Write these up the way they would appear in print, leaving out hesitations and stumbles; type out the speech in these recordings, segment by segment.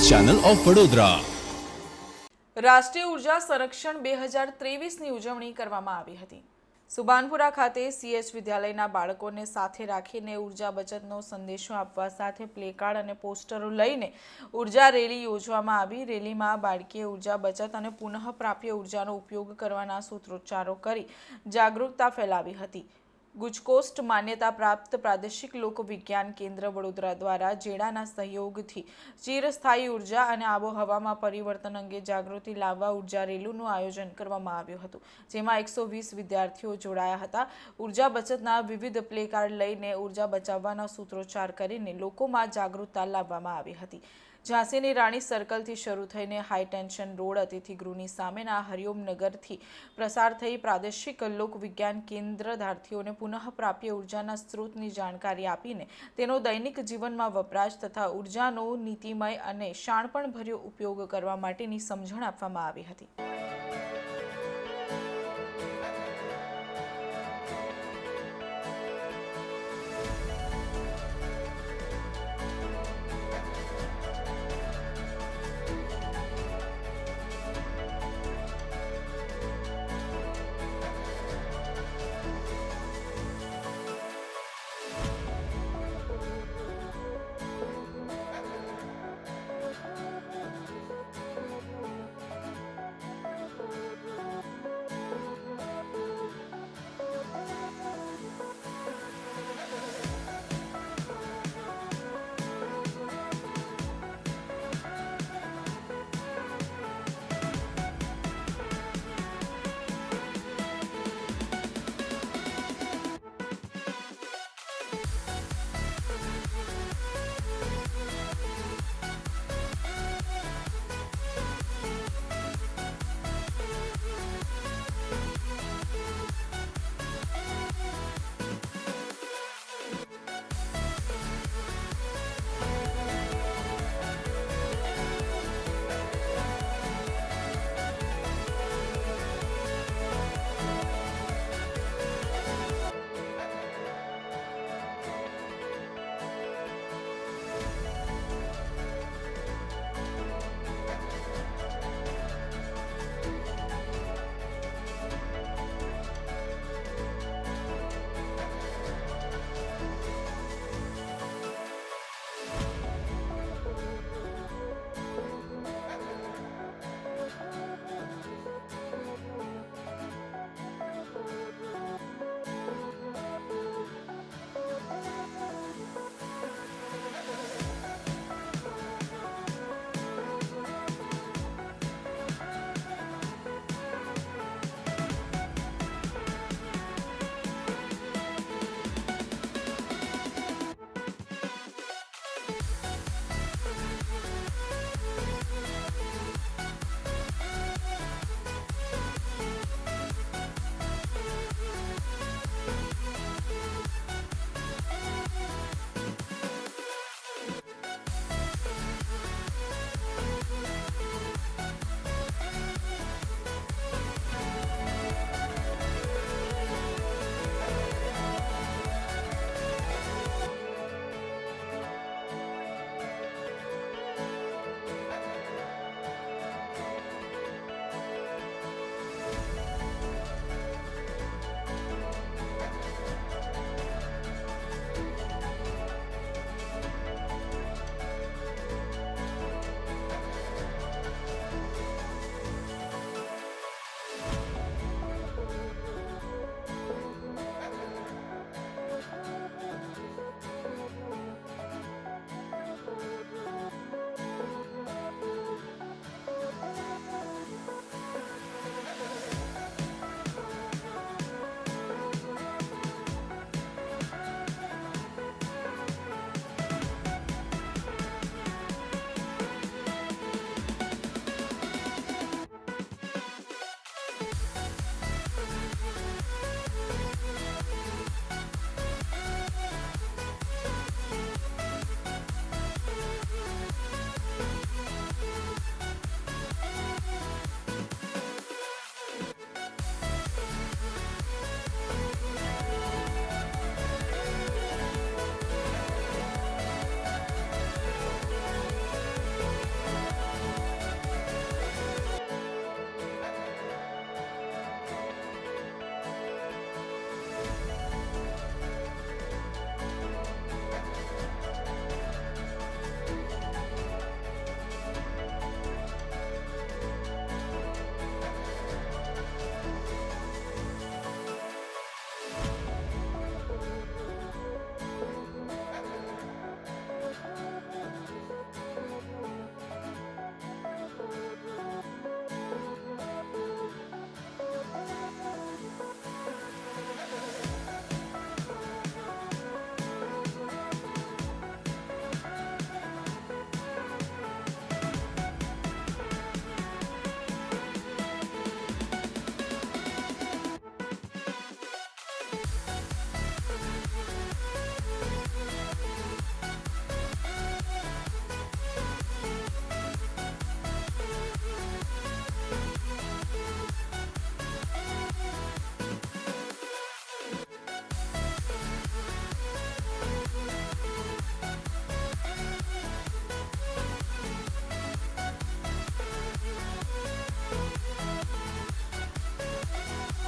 News channel of Vadodara. રાષ્ટ્રીય ઉર્જા સંરક્ષણ 2023ની ઉજવણી કરવામાં આવી હતી। સુબાનપુરા ખાતે સીએચ વિદ્યાલયના બાળકોને સાથે રાખીને ઉર્જા બચતનો સંદેશો આપવા સાથે પ્લેકાર્ડ અને પોસ્ટરો લઈને ઉર્જા રેલી યોજવામાં આવી। રેલીમાં બાળકીએ ઉર્જા બચત અને પુનઃપ્રાપ્ય ઉર્જાનો ઉપયોગ કરવાના સૂત્રોચ્ચારો કરી જાગૃતતા ફેલાવી હતી। ગુજકોસ્ટ માન્યતા પ્રાપ્ત પ્રાદેશિક લોક વિજ્ઞાન કેન્દ્ર વડોદરા દ્વારા જેડાના સહયોગથી ચિરસ્થાયી ઉર્જા અને આબોહવામાં પરિવર્તન અંગે જાગૃતિ લાવવા ઉર્જા રેલીનું આયોજન કરવામાં આવ્યું હતું, જેમાં 120 વિદ્યાર્થીઓ જોડાયા હતા। ઉર્જા બચતના વિવિધ પ્લેકાર્ડ લઈને ઉર્જા બચાવવાના સૂત્રોચ્ચાર કરીને લોકોમાં જાગૃતતા લાવવામાં આવી હતી। ઝાંસીની રાણી સર્કલથી શરૂ થઈને હાઈ ટેન્શન રોડ અતિથિ ગૃહની સામેના હરિઓમ નગરથી પ્રસાર થઈ પ્રાદેશિક લોક વિજ્ઞાન કેન્દ્ર વિદ્યાર્થીઓને પુનઃપ્રાપ્ય ઉર્જાના સ્ત્રોતની જાણકારી આપીને તેનો દૈનિક જીવનમાં વપરાશ તથા ઉર્જાનો નીતિમય અને શાણપણભર્યો ઉપયોગ કરવા માટેની સમજણ આપવામાં આવી હતી।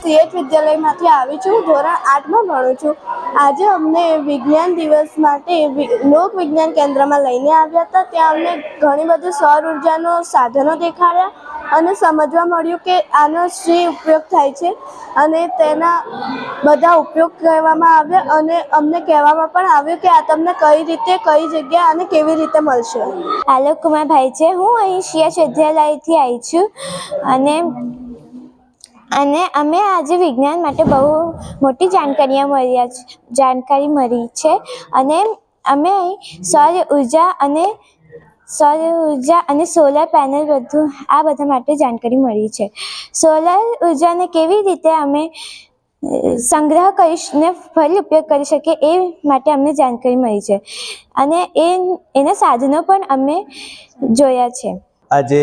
સીએચ વિદ્યાલયમાંથી આવી છું. ધોરણ 8માં ભણું છું. આજે અમને વિજ્ઞાન દિવસ માટે લોક વિજ્ઞાન કેન્દ્રમાં લઈને આવ્યા હતા. ત્યાં અમને ઘણી બધી સૌર ઉર્જાનો સાધનો દેખાડ્યા અને સમજવા મળ્યું કે આનો શી ઉપયોગ થાય છે અને તેના બધા ઉપયોગ કહેવામાં આવ્યા અને અમને કહેવામાં પણ આવ્યું કે આ તમને કઈ રીતે, કઈ જગ્યા અને કેવી રીતે મળશે. આલોક કુમારભાઈ છે. હું અહીં સીએચ વિદ્યાલયથી આવી છું અને અમે આજે વિજ્ઞાન માટે બહુ મોટી જાણકારી મળી છે અને અમે અહીં સૌર ઉર્જા અને સોલર પેનલ આ બધા માટે જાણકારી મળી છે. સોલર ઉર્જાને કેવી રીતે અમે સંગ્રહ કરીને ફરી ઉપયોગ કરી શકીએ એ માટે અમને જાણકારી મળી છે અને એના સાધનો પણ અમે જોયા છે. આજે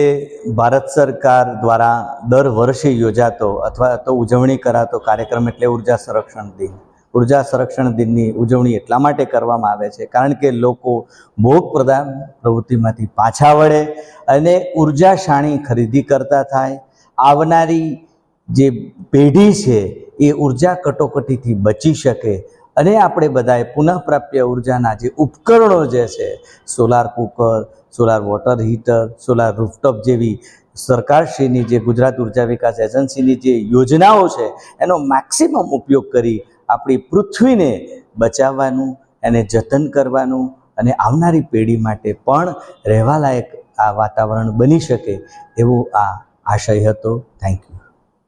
ભારત સરકાર દ્વારા દર વર્ષે યોજાતો અથવા તો ઉજવણી કરાતો કાર્યક્રમ એટલે ઉર્જા સંરક્ષણ દિન. ઉર્જા સંરક્ષણ દિનની ઉજવણી એટલા માટે કરવામાં આવે છે કારણ કે લોકો ભોગ પ્રદાન પ્રવૃત્તિમાંથી પાછા વળે અને ઉર્જા શાણી ખરીદી કરતા થાય. આવનારી જે પેઢી છે એ ઉર્જા કટોકટીથી બચી શકે અને આપણે બધાએ પુનઃપ્રાપ્ય ઉર્જાના જે ઉપકરણો જે છે, solar cooker, solar water heater, solar rooftop જેવી સરકારશ્રીની જે ગુજરાત ઉર્જા વિકાસ એજન્સીની જે યોજનાઓ છે એનો મેક્સિમમ ઉપયોગ કરી આપણી પૃથ્વીને બચાવવાનું, એને જતન કરવાનું અને આવનારી પેઢી માટે પણ રહેવાલાયક આ વાતાવરણ બની શકે એવો આ આશય હતો. Thank you.